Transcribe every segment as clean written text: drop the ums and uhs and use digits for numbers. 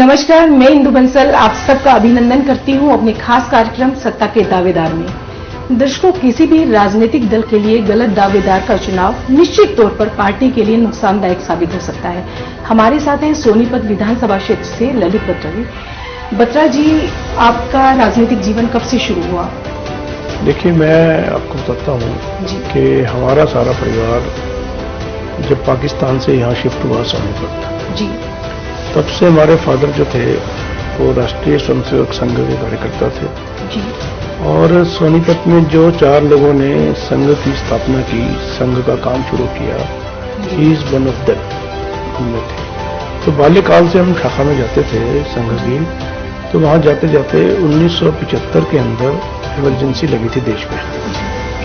नमस्कार, मैं इंदु बंसल आप सबका अभिनंदन करती हूं अपने खास कार्यक्रम सत्ता के दावेदार में। दर्शकों, किसी भी राजनीतिक दल के लिए गलत दावेदार का चुनाव निश्चित तौर पर पार्टी के लिए नुकसानदायक साबित हो सकता है। हमारे साथ हैं सोनीपत विधानसभा क्षेत्र से ललित बत्रा जी। बत्रा जी, आपका राजनीतिक जीवन कब से शुरू हुआ? देखिए, मैं आपको बताता हूँ कि हमारा सारा परिवार जब पाकिस्तान से यहाँ शिफ्ट हुआ सोनीपत जी, तब से हमारे फादर जो थे वो राष्ट्रीय स्वयंसेवक संघ के कार्यकर्ता थे जी। और सोनीपत में जो 4 लोगों ने संघ की स्थापना की, संघ का काम शुरू किया, he is one of them में थे। तो बाल्यकाल से हम शाखा में जाते थे संघ की। तो वहां जाते जाते 1975 के अंदर इमरजेंसी लगी थी देश में।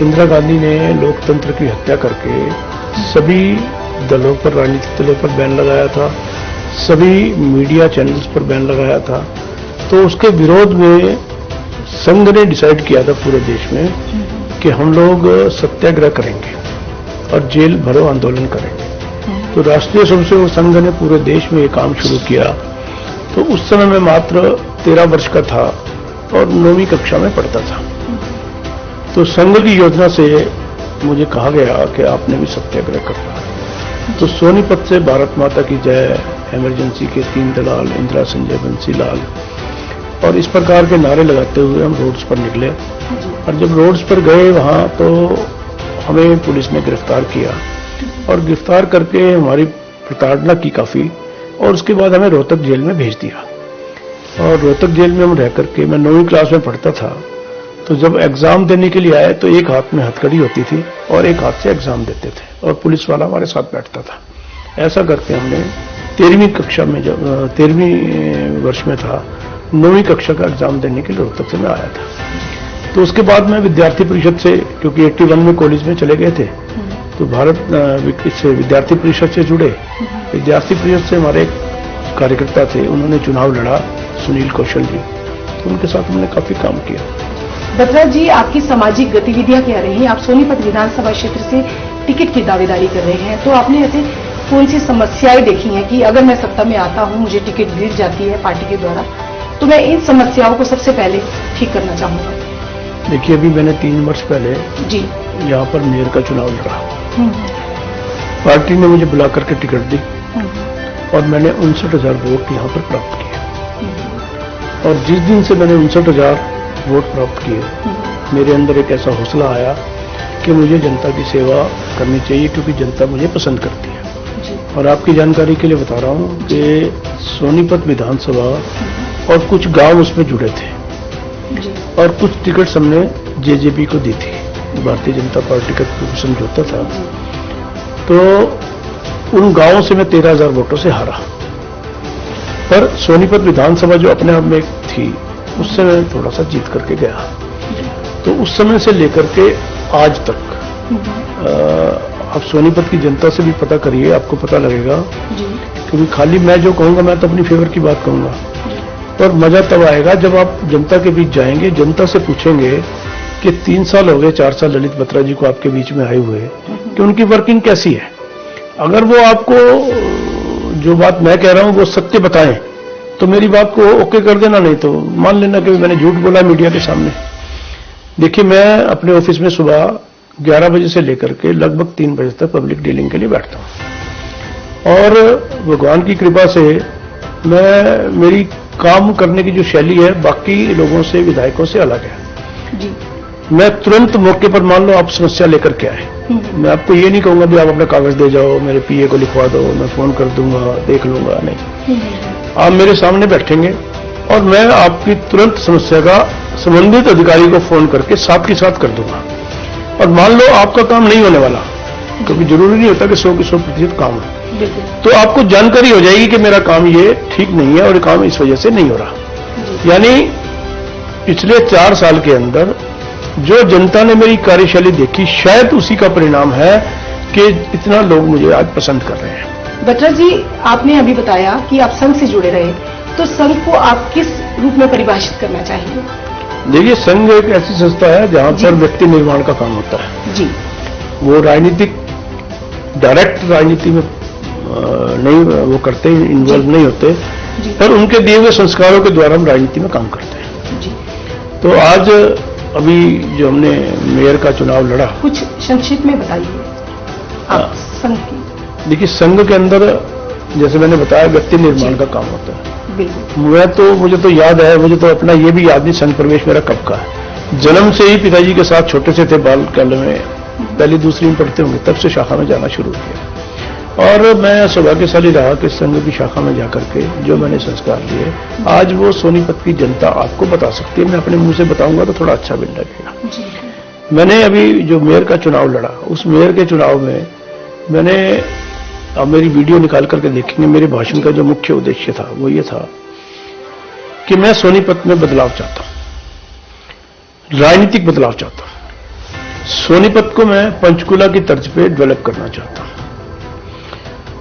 इंदिरा गांधी ने लोकतंत्र की हत्या करके सभी दलों पर, राजनीतिक दलों पर बैन लगाया था, सभी मीडिया चैनल्स पर बैन लगाया था। तो उसके विरोध में संघ ने डिसाइड किया था पूरे देश में कि हम लोग सत्याग्रह करेंगे और जेल भरो आंदोलन करेंगे। तो राष्ट्रीय स्वयंसेवक संघ ने पूरे देश में ये काम शुरू किया। तो उस समय मैं मात्र 13 वर्ष का था और 9वीं कक्षा में पढ़ता था। तो संघ की योजना से मुझे कहा गया कि आपने भी सत्याग्रह करना है। तो सोनीपत से भारत माता की जय, इमरजेंसी के 3 दलाल, इंदिरा, संजय, बंसीलाल और इस प्रकार के नारे लगाते हुए हम रोड्स पर निकले। और जब रोड्स पर गए वहां तो हमें पुलिस ने गिरफ्तार किया और गिरफ्तार करके हमारी प्रताड़ना की काफी। और उसके बाद हमें रोहतक जेल में भेज दिया। और रोहतक जेल में हम रह करके, मैं 9वीं क्लास में पढ़ता था, तो जब एग्जाम देने के लिए आए तो एक हाथ में हथकड़ी होती थी और एक हाथ से एग्जाम देते थे और पुलिस वाला हमारे साथ बैठता था। ऐसा करके हमने 13वीं कक्षा में, जब 13वीं वर्ष में था, 9वीं कक्षा का एग्जाम देने के लिए रोहतक से मैं आया था। तो उसके बाद मैं विद्यार्थी परिषद से, क्योंकि 81 में कॉलेज में चले गए थे, तो भारत से विद्यार्थी परिषद से जुड़े। विद्यार्थी परिषद से हमारे एक कार्यकर्ता थे, उन्होंने चुनाव लड़ा, सुनील कौशल जी। तो उनके साथ हमने काफी काम किया। बत्रा जी, आपकी सामाजिक गतिविधियां क्या रही? आप सोनीपत विधानसभा क्षेत्र से टिकट की दावेदारी कर रहे हैं, तो आपने ऐसे कौन सी समस्याएं देखी हैं कि अगर मैं सत्ता में आता हूं, मुझे टिकट गिर जाती है पार्टी के द्वारा, तो मैं इन समस्याओं को सबसे पहले ठीक करना चाहूंगा? देखिए, अभी मैंने 3 वर्ष पहले जी यहाँ पर मेयर का चुनाव लड़ा। पार्टी ने मुझे बुला करके टिकट दी और मैंने 59,000 वोट यहाँ पर प्राप्त किए। और जिस दिन से मैंने 59,000 वोट प्राप्त किए, मेरे अंदर एक ऐसा हौसला आया कि मुझे जनता की सेवा करनी चाहिए, क्योंकि जनता मुझे पसंद करती है। और आपकी जानकारी के लिए बता रहा हूं कि सोनीपत विधानसभा और कुछ गांव उसमें जुड़े थे और कुछ टिकट हमने जेजेपी को दी थी, भारतीय जनता पार्टी का समझौता था। तो उन गांवों से मैं 13,000 वोटों से हारा। पर सोनीपत विधानसभा जो अपने आप में थी, उससे मैं थोड़ा सा जीत करके गया। तो उस समय से लेकर के आज तक आप सोनीपत की जनता से भी पता करिए, आपको पता लगेगा। क्योंकि खाली मैं जो कहूंगा, मैं तो अपनी फेवर की बात कहूंगा, पर मजा तब आएगा जब आप जनता के बीच जाएंगे, जनता से पूछेंगे कि 3 साल हो गए, 4 साल ललित बत्रा जी को आपके बीच में आए हुए, कि उनकी वर्किंग कैसी है। अगर वो आपको जो बात मैं कह रहा हूं वो सत्य बताएं तो मेरी बात को ओके कर देना, नहीं तो मान लेना कि मैंने झूठ बोला मीडिया के सामने। देखिए, मैं अपने ऑफिस में सुबह 11 बजे से लेकर के लगभग 3 बजे तक पब्लिक डीलिंग के लिए बैठता हूं। और भगवान की कृपा से मेरी काम करने की जो शैली है बाकी लोगों से, विधायकों से अलग है जी। मैं तुरंत मौके पर, मान लो आप समस्या लेकर के आए, मैं आपको ये नहीं कहूंगा भी आप अपना कागज दे जाओ, मेरे पीए को लिखवा दो, मैं फोन कर दूंगा, देख लूंगा, नहीं। आप मेरे सामने बैठेंगे और मैं आपकी तुरंत समस्या का संबंधित अधिकारी को फोन करके साथ के साथ कर दूंगा। और मान लो आपका काम नहीं होने वाला, क्योंकि जरूरी नहीं होता कि 100 की 100% काम हो, तो आपको जानकारी हो जाएगी कि मेरा काम ये ठीक नहीं है और काम इस वजह से नहीं हो रहा। यानी पिछले 4 साल के अंदर जो जनता ने मेरी कार्यशैली देखी, शायद उसी का परिणाम है कि इतना लोग मुझे आज पसंद कर रहे हैं। बत्रा जी, आपने अभी बताया कि आप संघ से जुड़े रहे, तो संघ को आप किस रूप में परिभाषित करना चाहेंगे? देखिए, संघ एक ऐसी संस्था है जहां पर व्यक्ति निर्माण का काम होता है जी। वो राजनीतिक, डायरेक्ट राजनीति में नहीं वो करते, इन्वॉल्व नहीं होते, जी। और उनके दिए हुए संस्कारों के द्वारा हम राजनीति में काम करते हैं। जी। तो आज अभी जो हमने मेयर का चुनाव लड़ा, कुछ संक्षिप्त में बताइए आप संघ की। देखिए, संघ के अंदर जैसे मैंने बताया व्यक्ति निर्माण का काम होता है। बिल्कुल। मुझे तो याद है, मुझे तो अपना ये भी याद नहीं संघ प्रवेश मेरा कब का है। जन्म से ही पिताजी के साथ छोटे से थे, बाल काल में पहली दूसरी में पढ़ते होंगे, तब से शाखा में जाना शुरू किया। और मैं सौभाग्यशाली रहा कि संघ की शाखा में जाकर के जो मैंने संस्कार लिए, आज वो सोनीपत की जनता आपको बता सकती है। मैं अपने मुंह से बताऊंगा तो थोड़ा अच्छा भी लगेगा। मैंने अभी जो मेयर का चुनाव लड़ा, उस मेयर के चुनाव में मैंने, अब मेरी वीडियो निकाल करके देखेंगे, मेरे भाषण का जो मुख्य उद्देश्य था वो ये था कि मैं सोनीपत में बदलाव चाहता हूं, राजनीतिक बदलाव चाहता हूं। सोनीपत को मैं पंचकुला की तर्ज पे डेवलप करना चाहता हूं।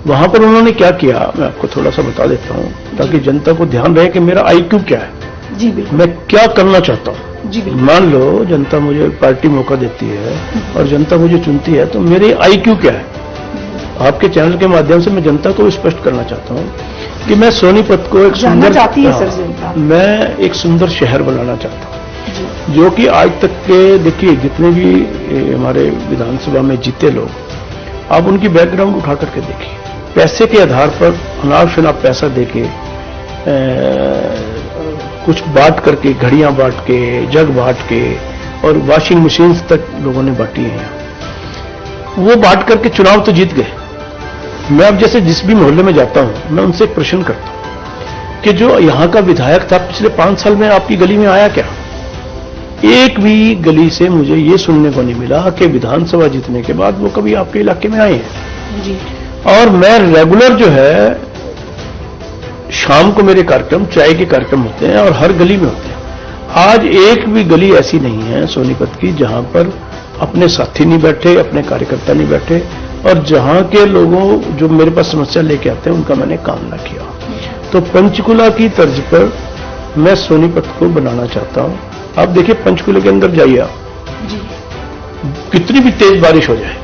वहां पर उन्होंने क्या किया, मैं आपको थोड़ा सा बता देता हूं ताकि जनता को ध्यान रहे कि मेरा आईक्यू क्या है। जी बिल्कुल। मैं क्या करना चाहता हूं। जी बिल्कुल। मान लो जनता मुझे पार्टी मौका देती है और जनता मुझे चुनती है, तो मेरे आईक्यू क्या है। आपके चैनल के माध्यम से मैं जनता को स्पष्ट करना चाहता हूं कि मैं सोनीपत को एक सुंदर, मैं एक सुंदर शहर बनाना चाहता हूं, जो कि आज तक के, देखिए जितने भी हमारे विधानसभा में जीते लोग, आप उनकी बैकग्राउंड उठा करके देखिए। पैसे के आधार पर अनाप शनाप पैसा देके, कुछ बांट करके, घड़ियां बांट के, जग बांट के और वॉशिंग मशीन्स तक लोगों ने बांटी हैं। वो बांट करके चुनाव तो जीत गए। मैं अब जैसे जिस भी मोहल्ले में जाता हूं, मैं उनसे एक प्रश्न करता हूं कि जो यहां का विधायक था पिछले 5 साल में आपकी गली में आया क्या? एक भी गली से मुझे ये सुनने को नहीं मिला कि विधानसभा जीतने के बाद वो कभी आपके इलाके में आए हैं। जी। और मैं रेगुलर जो है, शाम को मेरे कार्यक्रम, चाय के कार्यक्रम होते हैं और हर गली में होते हैं। आज एक भी गली ऐसी नहीं है सोनीपत की जहां पर अपने साथी नहीं बैठे, अपने कार्यकर्ता नहीं बैठे, और जहां के लोगों जो मेरे पास समस्या लेके आते हैं उनका मैंने काम ना किया। तो पंचकुला की तर्ज पर मैं सोनीपत को बनाना चाहता हूं। आप देखिए, पंचकुला के अंदर जाइए आप, कितनी भी तेज बारिश हो जाए,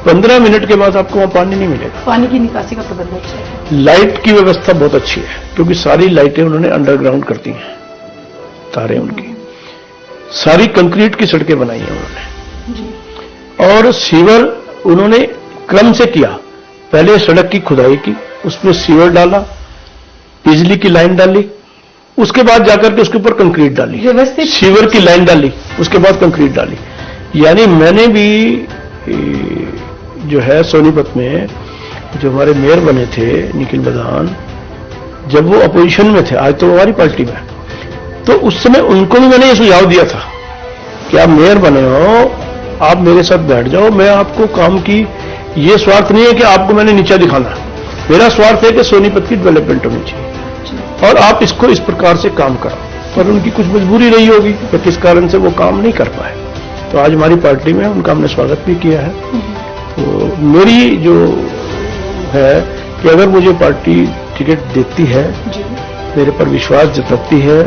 15 मिनट के बाद आपको वहां पानी नहीं मिलेगा। पानी की निकासी का प्रबंध अच्छा है। लाइट की व्यवस्था बहुत अच्छी है, क्योंकि सारी लाइटें उन्होंने अंडरग्राउंड कर दी हैं, तारे उनकी। सारी कंक्रीट की सड़कें बनाई हैं उन्होंने। और सीवर उन्होंने क्रम से किया। पहले सड़क की खुदाई की, उसमें सीवर डाला, बिजली की लाइन डाली, उसके बाद जाकर के उसके ऊपर कंक्रीट डाली, सीवर की लाइन डाली, उसके बाद कंक्रीट डाली। यानी मैंने भी जो है सोनीपत में जो हमारे मेयर बने थे निखिल बदान, जब वो अपोजिशन में थे, आज तो हमारी पार्टी में, तो उस समय उनको भी मैंने ये सुझाव दिया था कि आप मेयर बने हो, आप मेरे साथ बैठ जाओ, मैं आपको काम की, ये स्वार्थ नहीं है कि आपको मैंने नीचा दिखाना, मेरा स्वार्थ है कि सोनीपत की डेवलपमेंट होनी चाहिए और आप इसको इस प्रकार से काम करो। पर उनकी कुछ मजबूरी रही होगी तो किस कारण से वो काम नहीं कर पाए। तो आज हमारी पार्टी में उनका हमने स्वागत भी किया है। तो मेरी जो है कि अगर मुझे पार्टी टिकट देती है, मेरे पर विश्वास जताती है,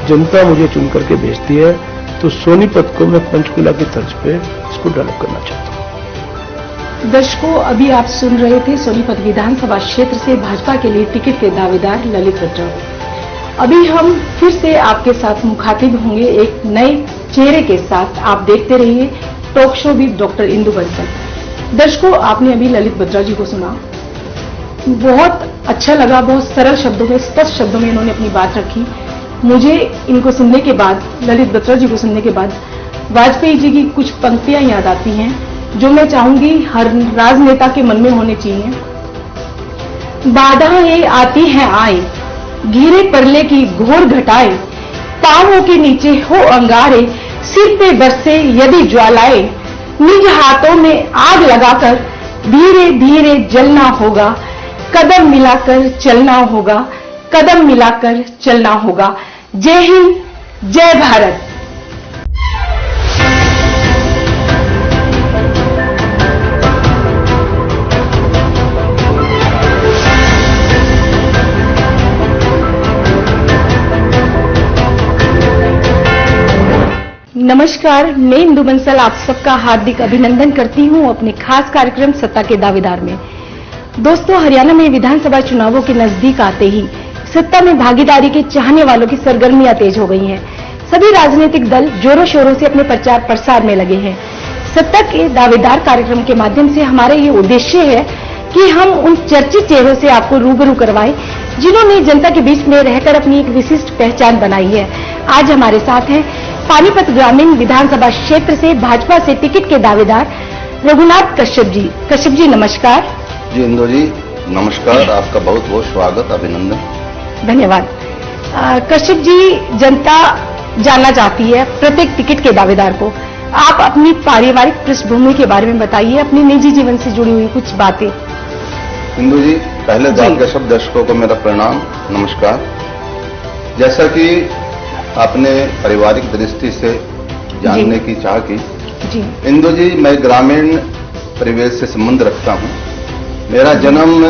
जनता मुझे चुन करके भेजती है, तो सोनीपत को मैं पंचकुला की तर्ज पे इसको डेवलप करना चाहता हूं। दर्शकों, अभी आप सुन रहे थे सोनीपत विधानसभा क्षेत्र से भाजपा के लिए टिकट के दावेदार ललित बत्रा। अभी हम फिर से आपके साथ मुखातिब होंगे एक नए चेहरे के साथ। आप देखते रहिए talk show with doctor Indu Bansal. दर्शकों, आपने अभी ललित बत्रा जी को सुना, बहुत अच्छा लगा, बहुत सरल शब्दों में, स्पष्ट शब्दों में इन्होंने अपनी बात रखी। मुझे इनको सुनने के बाद, ललित बत्रा जी को सुनने के बाद, वाजपेयी जी की कुछ पंक्तियां याद आती हैं जो मैं चाहूंगी हर राजनेता के मन में होने चाहिए। बाधाएं आती हैं आए, घिरे परले की घोर घटाए, पांवों के नीचे हो अंगारे, सिर पे बरसे यदि ज्वालाए, निज हाथों में आग लगाकर धीरे धीरे जलना होगा, कदम मिलाकर चलना होगा, कदम मिलाकर चलना होगा। जय हिंद, जय भारत। नमस्कार, मैं इंदु बंसल आप सबका हार्दिक अभिनंदन करती हूं अपने खास कार्यक्रम सत्ता के दावेदार में। दोस्तों, हरियाणा में विधानसभा चुनावों के नजदीक आते ही सत्ता में भागीदारी के चाहने वालों की सरगर्मियां तेज हो गई हैं। सभी राजनीतिक दल जोरों शोरों से अपने प्रचार प्रसार में लगे हैं। सत्ता के दावेदार कार्यक्रम के माध्यम से हमारा ये उद्देश्य है कि हम उन चर्चित चेहरों से आपको रूबरू करवाएं जिन्होंने जनता के बीच में रहकर अपनी एक विशिष्ट पहचान बनाई है। आज हमारे साथ हैं पानीपत ग्रामीण विधानसभा क्षेत्र से भाजपा से टिकट के दावेदार रघुनाथ कश्यप जी। कश्यप जी नमस्कार। जी इंदु जी नमस्कार, आपका बहुत बहुत स्वागत, अभिनंदन। धन्यवाद। कश्यप जी, जनता जानना चाहती है प्रत्येक टिकट के दावेदार को, आप अपनी पारिवारिक पृष्ठभूमि के बारे में बताइए, अपने निजी जीवन से जुड़ी हुई कुछ बातें। इंदु जी, पहले आपके सब दर्शकों को मेरा प्रणाम, नमस्कार। जैसा कि आपने पारिवारिक दृष्टि से जानने की चाह की, इंदु जी मैं ग्रामीण परिवेश से संबंध रखता हूं। मेरा जन्म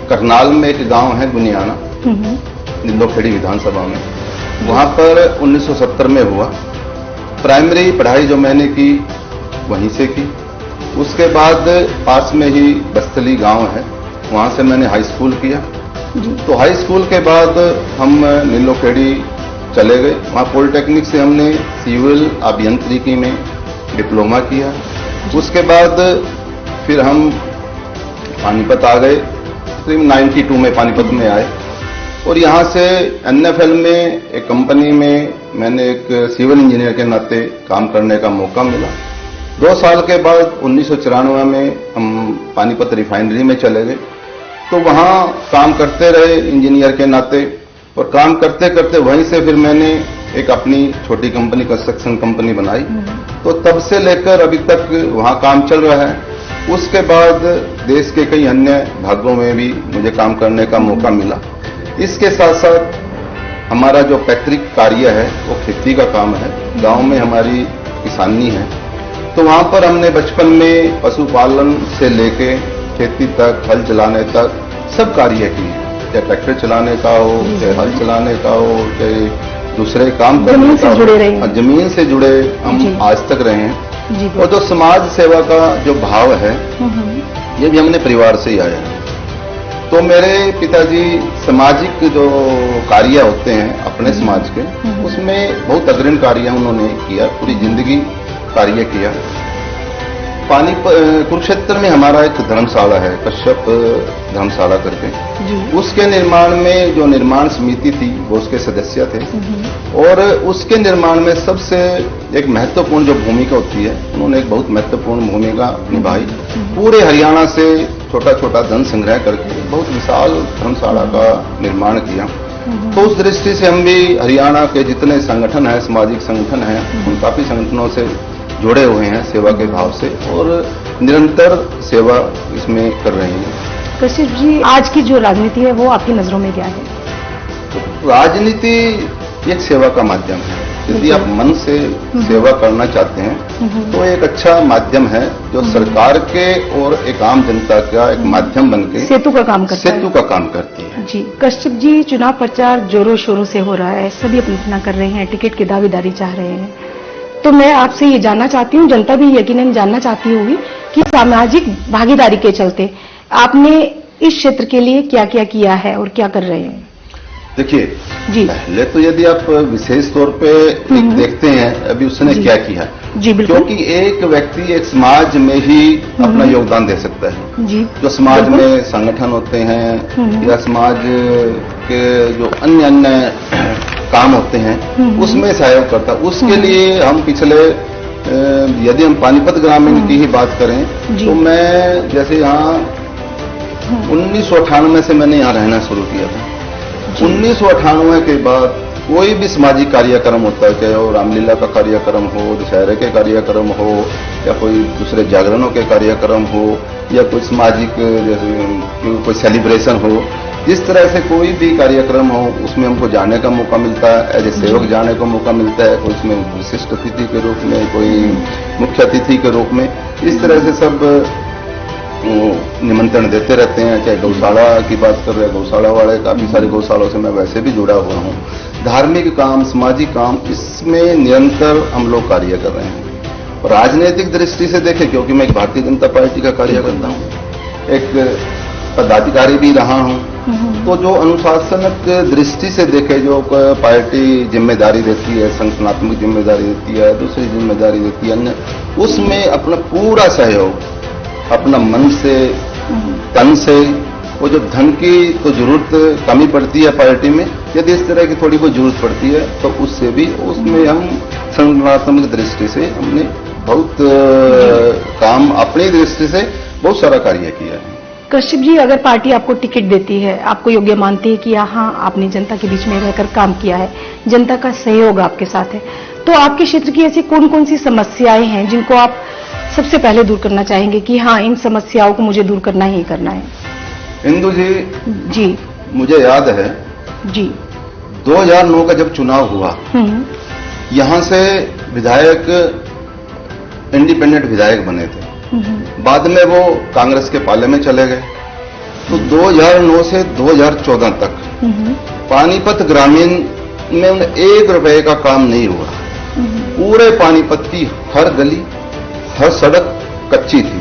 करनाल में एक गांव है गुनियाना, नीलोखेड़ी विधानसभा में, वहां पर 1970 में हुआ। प्राइमरी पढ़ाई जो मैंने की वहीं से की। उसके बाद पास में ही बस्तली गांव है, वहां से मैंने हाई स्कूल किया। तो हाई स्कूल के बाद हम नीलोखेड़ी चले गए। वहां पॉलिटेक्निक से हमने सिविल अभियंत्रिकी में डिप्लोमा किया। उसके बाद फिर हम पानीपत आ गए, करीब 92 में पानीपत में आए और यहाँ से एनएफएल में एक कंपनी में मैंने एक सिविल इंजीनियर के नाते काम करने का मौका मिला। 2 साल के बाद 1994 में हम पानीपत रिफाइनरी में चले गए। तो वहाँ काम करते रहे इंजीनियर के नाते, और काम करते करते वहीं से फिर मैंने एक अपनी छोटी कंपनी, कंस्ट्रक्शन कंपनी बनाई। तो तब से लेकर अभी तक वहाँ काम चल रहा है। उसके बाद देश के कई अन्य भागों में भी मुझे काम करने का मौका मिला। इसके साथ साथ हमारा जो पैतृक कार्य है वो खेती का काम है। गांव में हमारी किसानी है, तो वहां पर हमने बचपन में पशुपालन से लेके खेती तक, हल चलाने तक सब कार्य किए, चाहे ट्रैक्टर चलाने का हो, चाहे हल चलाने का हो, चाहे दूसरे काम करने का हो, जमीन से जुड़े हम आज तक रहे हैं। और जो समाज सेवा का जो भाव है ये भी हमने परिवार से ही आया है। तो मेरे पिताजी सामाजिक जो कार्य होते हैं अपने समाज के, उसमें बहुत अग्रणी कार्य उन्होंने किया, पूरी जिंदगी कार्य किया। कुरुक्षेत्र में हमारा एक धर्मशाला है, कश्यप धर्मशाला करके, उसके निर्माण में जो निर्माण समिति थी वो उसके सदस्य थे, और उसके निर्माण में सबसे एक महत्वपूर्ण जो भूमिका होती है, उन्होंने एक बहुत महत्वपूर्ण भूमिका निभाई। पूरे हरियाणा से छोटा छोटा धन संग्रह करके बहुत विशाल धर्मशाला का निर्माण किया। तो उस दृष्टि से हम भी हरियाणा के जितने संगठन हैं, सामाजिक संगठन हैं, उन काफी संगठनों से जुड़े हुए हैं सेवा के भाव से, और निरंतर सेवा इसमें कर रहे हैं। कश्यप जी, आज की जो राजनीति है वो आपकी नजरों में क्या है? तो राजनीति एक सेवा का माध्यम है। यदि आप मन से सेवा करना चाहते हैं तो एक अच्छा माध्यम है जो सरकार के और एक आम जनता का एक माध्यम बनके सेतु का काम करता है। सेतु का काम करती है। जी कश्यप जी, चुनाव प्रचार जोरों शोरों से हो रहा है, सभी अपना कर रहे हैं, टिकट की दावेदारी चाह रहे हैं। तो मैं आपसे ये जानना चाहती हूँ, जनता भी यकीनन जानना चाहती होगी कि सामाजिक भागीदारी के चलते आपने इस क्षेत्र के लिए क्या क्या किया है और क्या कर रहे हैं? देखिए जी, पहले तो यदि आप विशेष तौर पे देखते हैं अभी उसने क्या किया जी, बिल्कुल, क्योंकि एक व्यक्ति एक समाज में ही अपना योगदान दे सकता है जी, जो समाज में संगठन होते हैं या समाज के जो अन्य अन्य काम होते हैं उसमें सहयोग करता है। उसके लिए हम पिछले यदि हम पानीपत ग्रामीण की ही बात करें तो मैं जैसे यहाँ 1998 से मैंने यहाँ रहना शुरू किया था। 1998 के बाद कोई भी सामाजिक कार्यक्रम होता है, चाहे वो रामलीला का कार्यक्रम हो, दशहरे के कार्यक्रम हो, या कोई दूसरे जागरणों के कार्यक्रम हो, या कोई सामाजिक जैसे कोई सेलिब्रेशन हो, जिस तरह से कोई भी कार्यक्रम हो उसमें हमको जाने का मौका मिलता है, एज ए सेवक जाने का मौका मिलता है, कोई उसमें विशिष्ट अतिथि के रूप में, कोई मुख्य अतिथि के रूप में, इस तरह से सब निमंत्रण देते रहते हैं। चाहे गौशाला की बात कर रहे हैं, गौशाला वाले काफी सारे गौशालों से मैं वैसे भी जुड़ा हुआ हूँ। धार्मिक काम, सामाजिक काम, इसमें निरंतर हम लोग कार्य कर रहे हैं। और राजनीतिक दृष्टि से देखें, क्योंकि मैं एक भारतीय जनता पार्टी का कार्य करता हूँ, एक पदाधिकारी भी रहा हूं, तो जो अनुशासनिक दृष्टि से देखे, जो पार्टी जिम्मेदारी देती है, संगठनात्मक जिम्मेदारी देती है, दूसरी जिम्मेदारी देती है अन्य, उसमें अपना पूरा सहयोग, अपना मन से, तन से, वो जब धन की तो जरूरत कमी पड़ती है पार्टी में, यदि इस तरह की थोड़ी बहुत जरूरत पड़ती है तो उससे भी, उसमें हम संगठनात्मक दृष्टि से हमने बहुत काम, अपनी दृष्टि से बहुत सारा कार्य किया है। कश्यप जी, अगर पार्टी आपको टिकट देती है, आपको योग्य मानती है कि हाँ आपने जनता के बीच में रहकर काम किया है, जनता का सहयोग आपके साथ है, तो आपके क्षेत्र की ऐसी कौन कौन सी समस्याएं हैं जिनको आप सबसे पहले दूर करना चाहेंगे कि हाँ इन समस्याओं को मुझे दूर करना ही करना है? इंदु जी, जी मुझे याद है जी 2009 का जब चुनाव हुआ, यहां से विधायक इंडिपेंडेंट विधायक बने थे, बाद में वो कांग्रेस के पाले में चले गए। तो 2009 से 2014 तक पानीपत ग्रामीण में 1 रुपए का काम नहीं हुआ। पूरे पानीपत की हर गली, हर सड़क कच्ची थी।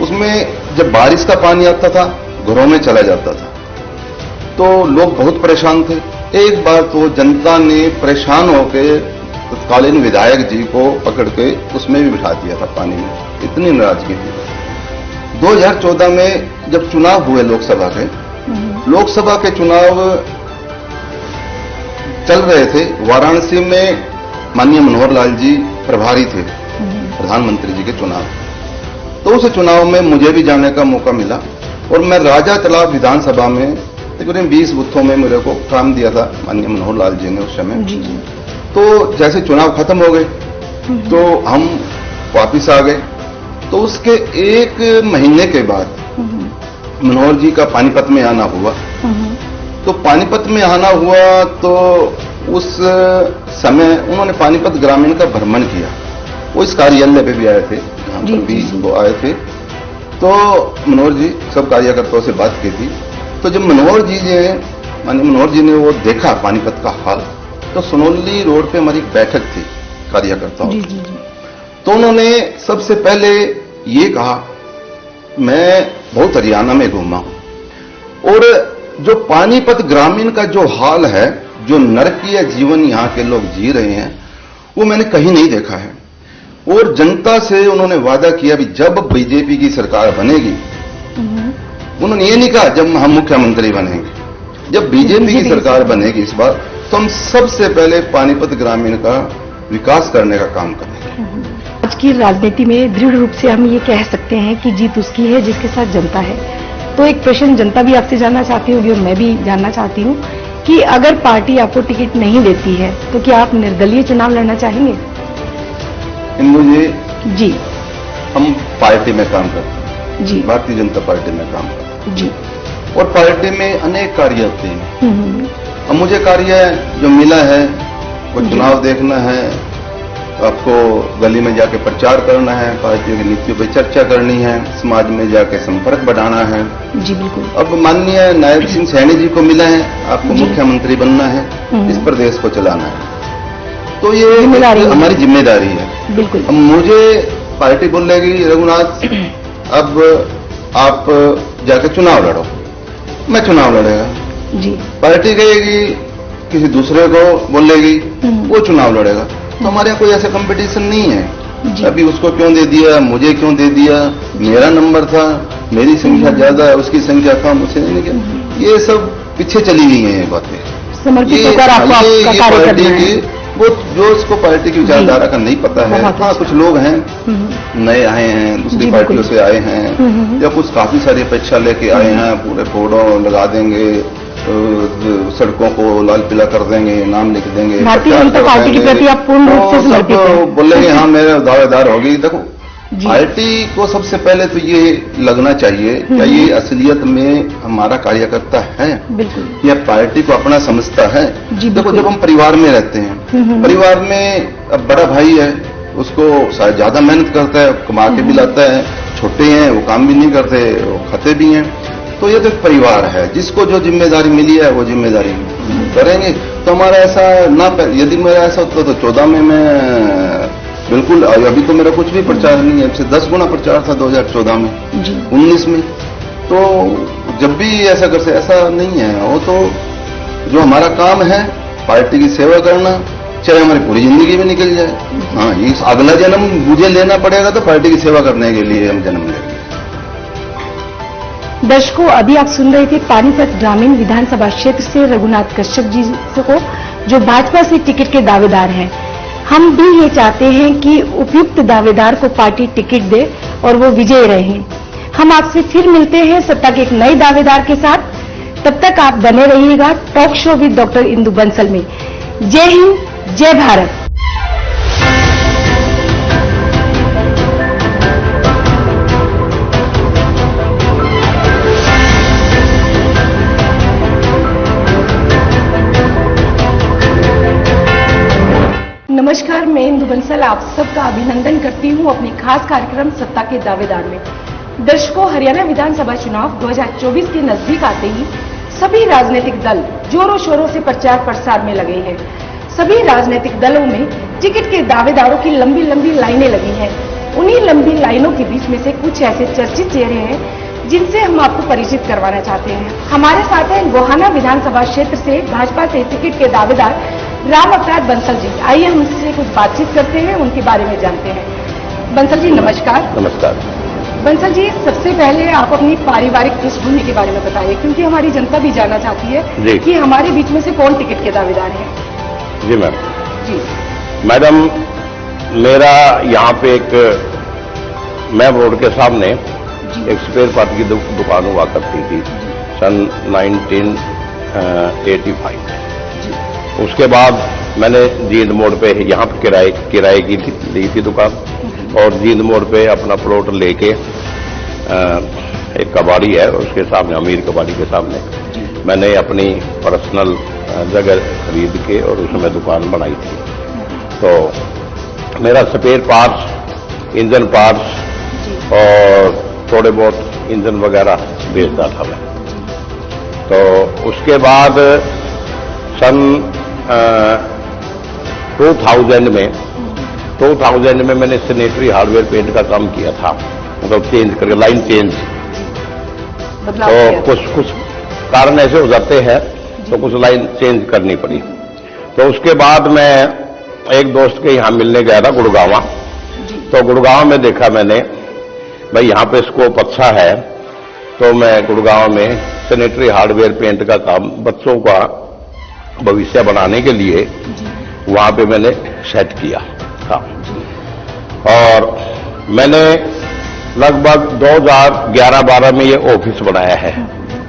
उसमें जब बारिश का पानी आता था, घरों में चला जाता था, तो लोग बहुत परेशान थे। एक बार तो जनता ने परेशान होकर तत्कालीन विधायक जी को पकड़ के उसमें भी बिठा दिया था पानी में, इतनी नाराजगी थी। 2014 में जब चुनाव हुए लोकसभा के चुनाव चल रहे थे, वाराणसी में माननीय मनोहर लाल जी प्रभारी थे प्रधानमंत्री जी के चुनाव, तो उस चुनाव में मुझे भी जाने का मौका मिला और मैं राजा तालाब विधानसभा में तकरीबन 20 बूथों में मेरे को काम दिया था माननीय मनोहर लाल जी ने उस समय। तो जैसे चुनाव खत्म हो गए तो हम वापिस आ गए। तो उसके 1 महीने के बाद मनोहर जी का पानीपत में आना हुआ। तो पानीपत में आना हुआ तो उस समय उन्होंने पानीपत ग्रामीण का भ्रमण किया। वो इस कार्यालय पे भी आए थे, जहां पर भी वो आए थे। तो मनोहर जी सब कार्यकर्ताओं से बात की थी। तो जब मनोहर जी ने वो देखा पानीपत का हाल, तो सोनोली रोड पे हमारी बैठक थी कार्यकर्ताओं की। तो उन्होंने सबसे पहले ये कहा, मैं बहुत हरियाणा में घूमा हूं और जो पानीपत ग्रामीण का जो हाल है, जो नरकीय जीवन यहाँ के लोग जी रहे हैं, वो मैंने कहीं नहीं देखा है। और जनता से उन्होंने वादा किया भी जब बीजेपी की सरकार बनेगी, उन्होंने ये नहीं कहा जब हम मुख्यमंत्री बनेंगे, जब बीजेपी की सरकार बनेगी इस बार, तो हम सबसे पहले पानीपत ग्रामीण का विकास करने का काम करेंगे। आज की राजनीति में दृढ़ रूप से हम ये कह सकते हैं कि जीत उसकी है जिसके साथ जनता है। तो एक प्रश्न जनता भी आपसे जानना चाहती होगी और मैं भी जानना चाहती हूँ कि अगर पार्टी आपको टिकट नहीं देती है तो क्या आप निर्दलीय चुनाव लड़ना चाहेंगे? इंदु जी, हम पार्टी में काम करते हैं जी, भारतीय जनता पार्टी में काम करते हैं जी, और पार्टी में अनेक कार्य होते हैं। अब मुझे कार्य जो मिला है वो चुनाव देखना है, आपको गली में जाके प्रचार करना है, पार्टियों की नीतियों पर चर्चा करनी है, समाज में जाके संपर्क बढ़ाना है। जी बिल्कुल। अब माननीय नायब सिंह सैनी जी को मिला है, आपको मुख्यमंत्री बनना है, इस प्रदेश को चलाना है, तो ये हमारी जिम्मेदारी है। बिल्कुल। अब मुझे पार्टी बोलेगी रघुनाथ अब आप जाके चुनाव लड़ो, मैं चुनाव लड़ेगा। जी। पार्टी कहेगी किसी दूसरे को बोलेगी, वो चुनाव लड़ेगा। तो हमारे यहाँ कोई ऐसा कंपटीशन नहीं है अभी उसको क्यों दे दिया, मुझे क्यों दे दिया, मेरा नंबर था, मेरी संख्या ज्यादा है, उसकी संख्या कम, उसे नहीं किया। ये सब पीछे चली गई हैं ये बातें। ये पार्टी की वो जो उसको पार्टी की विचारधारा का नहीं पता है। हाँ, कुछ लोग हैं नए आए हैं, दूसरी पार्टियों से आए हैं, या कुछ काफी सारी अपेक्षा लेके आए हैं, पूरे फोटो लगा देंगे, सड़कों को लाल पीला कर देंगे, नाम लिख देंगे, भारतीय जनता पार्टी के प्रति आप पूर्ण रूप से समर्पित हैं। बोलेंगे हाँ मेरे दावेदार होगी। देखो पार्टी को सबसे पहले तो ये लगना चाहिए क्या ये असलियत में हमारा कार्यकर्ता है, या पार्टी को अपना समझता है। देखो जब हम परिवार में रहते हैं, परिवार में अब बड़ा भाई है, उसको शायद ज्यादा मेहनत करता है, कमा के भी लाता है, छोटे हैं वो काम भी नहीं करते, वो खाते भी हैं। तो ये तो परिवार है, जिसको जो जिम्मेदारी मिली है वो जिम्मेदारी करेंगे। तो हमारा ऐसा ना, यदि मेरा ऐसा होता तो 14 में मैं बिल्कुल, अभी तो मेरा कुछ भी प्रचार नहीं है, इससे 10 गुना प्रचार था 2014 में, 19 में। तो जब भी ऐसा करते, ऐसा नहीं है, वो तो जो हमारा काम है पार्टी की सेवा करना, चाहे हमारी पूरी जिंदगी में निकल जाए। हाँ, इस अगला जन्म मुझे लेना पड़ेगा तो पार्टी की सेवा करने के लिए हम जन्म लेंगे। दर्शकों, अभी आप सुन रहे थे पानीपत ग्रामीण विधानसभा क्षेत्र से रघुनाथ कश्यप जी को, जो भाजपा से टिकट के दावेदार हैं। हम भी ये चाहते हैं कि उपयुक्त दावेदार को पार्टी टिकट दे और वो विजयी रहे। हम आपसे फिर मिलते हैं सत्ता के एक नए दावेदार के साथ। तब तक आप बने रहिएगा talk show with doctor Indu Bansal में। जय हिंद, जय भारत। नमस्कार, मैं इंदु बंसल आप सबका अभिनंदन करती हूं अपने खास कार्यक्रम सत्ता के दावेदार में। दर्शकों, हरियाणा विधानसभा चुनाव 2024 के नजदीक आते ही सभी राजनीतिक दल जोरों शोरों से प्रचार प्रसार में लगे हैं। सभी राजनीतिक दलों में टिकट के दावेदारों की लंबी लंबी लाइनें लगी हैं। उन्हीं लंबी लाइनों के बीच में से कुछ ऐसे चर्चित चेहरे हैं जिनसे हम आपको परिचित करवाना चाहते हैं। हमारे साथ हैं गोहाना विधानसभा क्षेत्र से भाजपा से टिकट के दावेदार राम अवतार बंसल जी। आइए हम उनसे कुछ बातचीत करते हैं, उनके बारे में जानते हैं। बंसल जी नमस्कार। नमस्कार। बंसल जी, सबसे पहले आप अपनी पारिवारिक पृष्ठभूमि के बारे में बताइए, क्योंकि हमारी जनता भी जानना चाहती है कि हमारे बीच में से कौन टिकट के दावेदार हैं। जी मैम। जी मैडम, मेरा यहाँ पे एक मैम रोड के सामने एक स्पेयर पार्ट की दुकान हुआ करती थी सन 1985। उसके बाद मैंने जींद मोड़ पे यहाँ पे किराए की ली थी दुकान, और जींद मोड़ पे अपना प्लॉट लेके एक कबाड़ी है उसके सामने, अमीर कबाड़ी के सामने मैंने अपनी पर्सनल जगह खरीद के और उसमें दुकान बनाई थी। तो मेरा स्पेयर पार्ट्स, इंजन पार्ट्स और थोड़े बहुत इंजन वगैरह बेचता था मैं। तो उसके बाद सन 2000 में मैंने सैनिटरी हार्डवेयर पेंट का काम किया था, मतलब चेंज करके लाइन चेंज। तो कुछ कारण ऐसे हो जाते हैं तो कुछ लाइन चेंज करनी पड़ी। तो उसके बाद मैं एक दोस्त के यहाँ मिलने गया था गुड़गांव। तो गुड़गांव में देखा मैंने भाई यहाँ पे स्कोप अच्छा है, तो मैं गुड़गांव में सैनिटरी हार्डवेयर पेंट का काम बच्चों का भविष्य बनाने के लिए वहां पे मैंने सेट किया था। और मैंने लगभग 2011-12 में ये ऑफिस बनाया है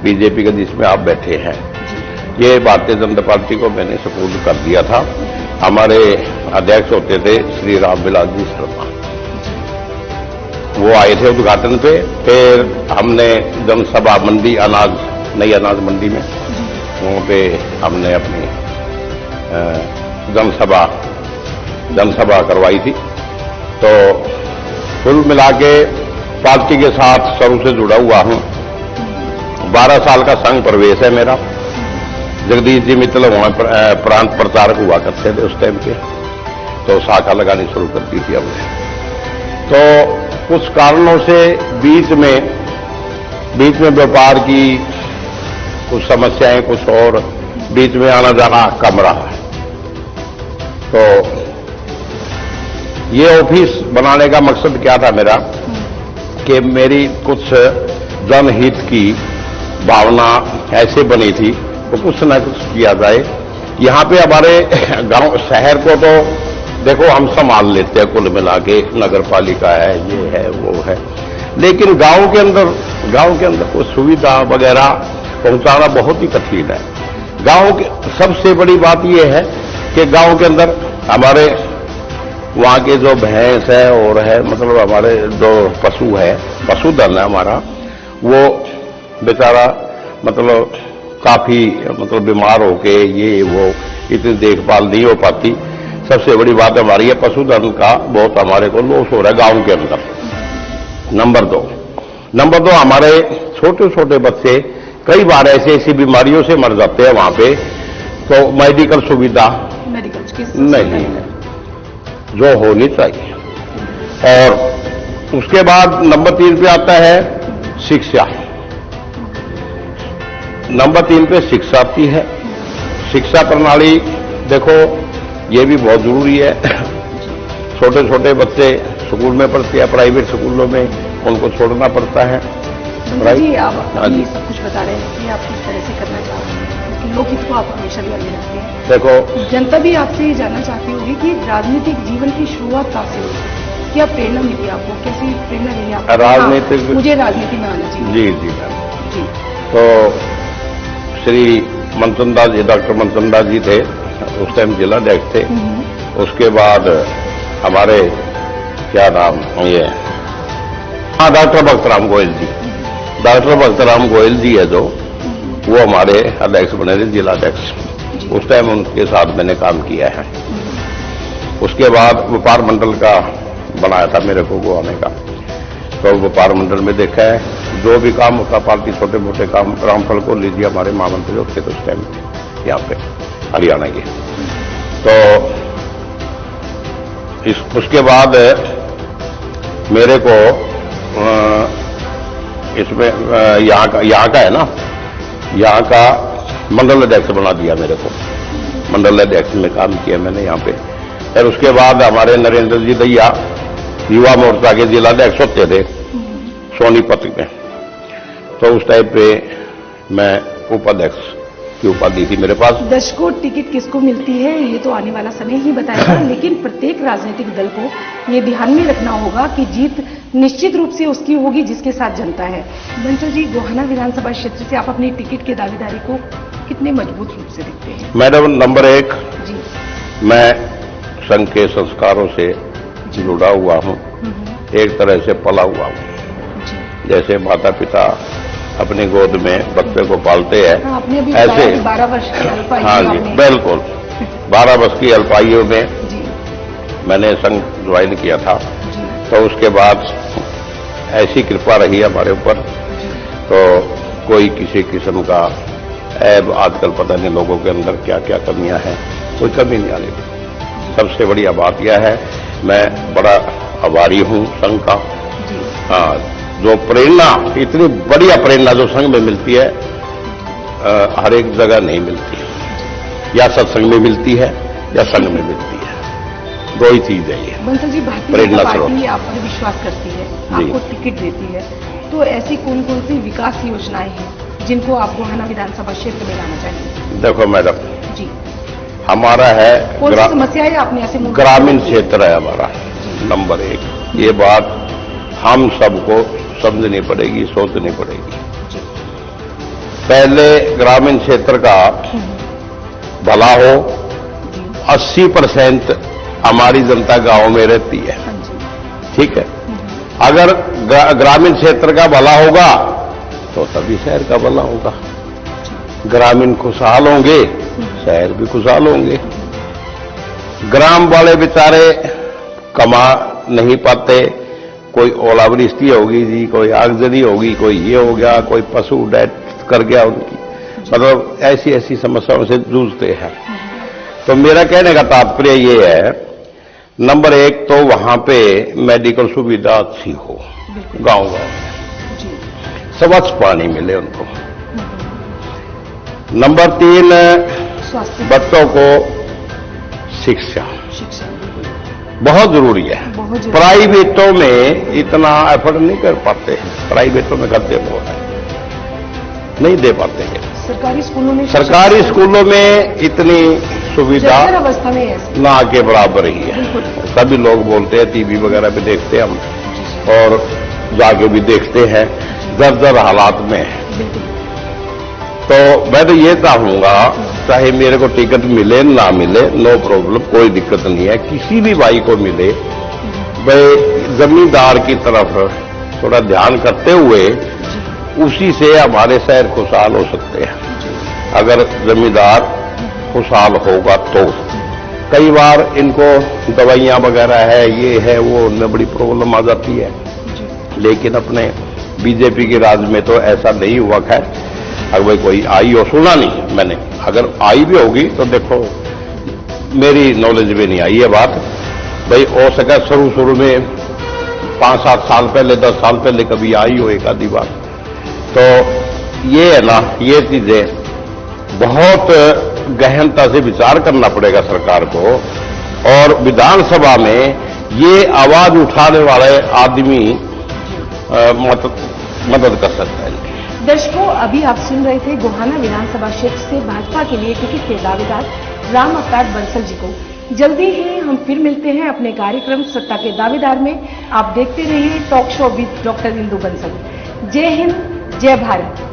बीजेपी का, जिसमें आप बैठे हैं। ये भारतीय जनता पार्टी को मैंने सपोर्ट कर दिया था। हमारे अध्यक्ष होते थे श्री राम विलास जी शर्मा, वो आए थे उद्घाटन पे। फिर हमने जनसभा मंडी नई अनाज मंडी में वहां पे हमने अपनी जनसभा करवाई थी। तो कुल मिला के पार्टी के साथ शुरू से जुड़ा हुआ हूं। 12 साल का संघ प्रवेश है मेरा। जगदीश जी मित्तल वहां प्रांत प्रचारक हुआ करते थे उस टाइम के, तो शाखा लगानी शुरू कर दी थी हमने। तो कुछ कारणों से बीच में व्यापार की कुछ समस्याएं, कुछ और बीच में आना जाना कम रहा है। तो ये ऑफिस बनाने का मकसद क्या था मेरा, कि मेरी कुछ जनहित की भावना ऐसे बनी थी तो कुछ न कुछ किया जाए। यहाँ पे हमारे गांव शहर को तो देखो हम संभाल लेते हैं, कुल मिला के नगर पालिका है, ये है वो है, लेकिन गांव के अंदर कुछ सुविधा वगैरह पहुंचाना बहुत ही कठिन है। गांव के सबसे बड़ी बात यह है कि गांव के अंदर हमारे वहां के जो भैंस है और है, मतलब हमारे जो पशुधन है हमारा, वो बेचारा मतलब काफी बीमार होके ये वो इतनी देखभाल नहीं हो पाती। सबसे बड़ी बात हमारी है पशुधन का बहुत हमारे को लॉस हो रहा है गांव के अंदर। नंबर दो हमारे छोटे छोटे बच्चे कई बार ऐसी बीमारियों से मर जाते हैं वहां पे, तो मेडिकल सुविधा नहीं है जो होनी चाहिए। और उसके बाद नंबर 3 पे आता है शिक्षा। नंबर 3 पे शिक्षा आती है। शिक्षा प्रणाली देखो ये भी बहुत जरूरी है। छोटे छोटे बच्चे स्कूल में पढ़ते हैं, प्राइवेट स्कूलों में उनको छोड़ना पड़ता है। जी आप अभी सब कुछ बता रहे हैं कि आप किस तरह से करना चाह रहे हैं, क्योंकि लोकहित को आप हमेशा ध्यान में रखते हैं। देखो जनता भी आपसे ये जानना चाहती होगी कि राजनीतिक जीवन की शुरुआत कहाँ से हुई, क्या प्रेरणा मिली आपको, कैसी प्रेरणा मिली आपको? राजनीतिक हाँ, मुझे राजनीति में आना चाहिए। जी जी मैम। जी तो श्री मनचंदा जी, डॉक्टर मनचंदा जी थे उस टाइम जिलाध्यक्ष थे। उसके बाद हमारे क्या नाम ये, हाँ डॉक्टर भक्तराम गोयल जी, डॉक्टर भक्तराम गोयल जी है जो, वो हमारे अध्यक्ष बने थे, जिलाध्यक्ष। उस टाइम उनके साथ मैंने काम किया है। उसके बाद व्यापार मंडल का बनाया था मेरे को वो आने का, तो व्यापार मंडल में देखा है जो भी काम होता पार्टी, छोटे मोटे काम, रामफल को लीजिए, हमारे महामंत्री होते थे उस टाइम यहाँ पे हरियाणा के। तो उसके बाद मेरे को इसमें यहाँ का है ना, यहाँ का मंडल अध्यक्ष बना दिया मेरे को। मंडल अध्यक्ष में काम किया मैंने यहाँ पे। फिर उसके बाद हमारे नरेंद्र जी दैया युवा मोर्चा के जिलाध्यक्ष होते थे सोनीपत में, तो उस टाइप पे मैं उपाध्यक्ष की उपाधि थी मेरे पास। दर्शकों, टिकट किसको मिलती है ये तो आने वाला समय ही बताएगा, लेकिन प्रत्येक राजनीतिक दल को ये ध्यान में रखना होगा कि जीत निश्चित रूप से उसकी होगी जिसके साथ जनता है। बंसल जी, गोहाना विधानसभा क्षेत्र से आप अपनी टिकट की दावेदारी को कितने मजबूत रूप से देखते हैं? मैडम नंबर 1, जी मैं संघ के संस्कारों से जुड़ा हुआ हूँ, एक तरह से पला हुआ हूँ। जैसे माता पिता अपनी गोद में बच्चे को पालते हैं, हाँ, आपने अभी ऐसे 12 वर्ष की अल्पायु हाँ जी आपने- बिल्कुल 12 वर्ष की अल्पायु में जी मैंने संघ ज्वाइन किया था। जी तो उसके बाद ऐसी कृपा रही हमारे ऊपर, तो कोई किसी किस्म का ऐब आजकल पता नहीं लोगों के अंदर क्या क्या कमियां हैं, कोई कमी नहीं आ रही। सबसे बढ़िया बात यह है, मैं बड़ा आभारी हूं संघ का। जी हाँ, जो प्रेरणा, इतनी बढ़िया प्रेरणा जो संघ में मिलती है हर एक जगह नहीं मिलती है, या सत्संग में मिलती है या संघ में मिलती है, दो ही चीज है ये। बंसल जी, भारतीय प्रेरणा जनता पार्टी स्रोत। आप पर विश्वास करती है, जी। आपको टिकट देती है, तो ऐसी कौन कौन सी विकास योजनाएं हैं जिनको आप गोहाना विधानसभा क्षेत्र में लाना चाहेंगे? देखो मैडम, जी, हमारा है कौन सी समस्याएं आपने ऐसे मुद्दे- ग्रामीण क्षेत्र है हमारा नंबर 1। ये बात हम सबको समझनी पड़ेगी, सोचनी पड़ेगी। जी, पहले ग्रामीण क्षेत्र का भला हो। जी, 80% हमारी जनता गांव में रहती है, हाँ जी, ठीक है। अगर ग्रामीण क्षेत्र का भला होगा तो तभी शहर का भला होगा। ग्रामीण खुशहाल होंगे, शहर भी खुशहाल होंगे। ग्राम वाले बेचारे कमा नहीं पाते, कोई ओलावृष्टि होगी जी, कोई आगजनी होगी, कोई ये हो गया, कोई पशु डेथ कर गया उनकी, मतलब ऐसी ऐसी समस्याओं से जूझते हैं। तो मेरा कहने का तात्पर्य ये है, नंबर 1 तो वहां पे मेडिकल सुविधा अच्छी हो, गांव में जी, स्वच्छ पानी मिले उनको। नंबर 3 स्वास्थ्य, बच्चों को शिक्षा शिक्षा बहुत जरूरी है। बहुत जरूरी। प्राइवेटों में इतना एफर्ट नहीं कर पाते हैं, प्राइवेटों में खर्चे बहुत है, नहीं दे पाते हैं। सरकारी स्कूलों में सरकारी स्कूलों में इतनी सुविधा जर्जर अवस्था में है। ना के बराबर ही है। बिल्कुल। सभी लोग बोलते हैं, टीवी वगैरह पे देखते हैं हम, और जाके भी देखते हैं, जर्जर हालात में है। बिल्कुल, तो मैं तो ये चाहूंगा, चाहे मेरे को टिकट मिले ना मिले, नो प्रॉब्लम, कोई दिक्कत नहीं है, किसी भी भाई को मिले, भाई जमींदार की तरफ थोड़ा ध्यान करते हुए उसी से हमारे शहर खुशहाल हो सकते हैं। अगर जमींदार खुशहाल होगा तो। कई बार इनको दवाइयां वगैरह है, ये है वो, उनमें बड़ी प्रॉब्लम आ जाती है, लेकिन अपने बीजेपी के राज में तो ऐसा नहीं हुआ। खैर, अगर भाई कोई आई हो, सुना नहीं मैंने, अगर आई भी होगी तो देखो मेरी नॉलेज में नहीं आई है बात। भाई हो सका शुरू में 5-7 साल पहले, 10 साल पहले कभी आई हो एक आधी बार, तो ये है ना, ये चीजें बहुत गहनता से विचार करना पड़ेगा सरकार को, और विधानसभा में ये आवाज उठाने वाले आदमी मदद कर सकता है। दर्शकों, अभी आप सुन रहे थे गोहाना विधानसभा क्षेत्र से भाजपा के लिए टिकट के दावेदार राम अवतार बंसल जी को। जल्दी ही हम फिर मिलते हैं अपने कार्यक्रम सत्ता के दावेदार में। आप देखते रहिए talk show with doctor Indu Bansal. जय हिंद, जय भारत।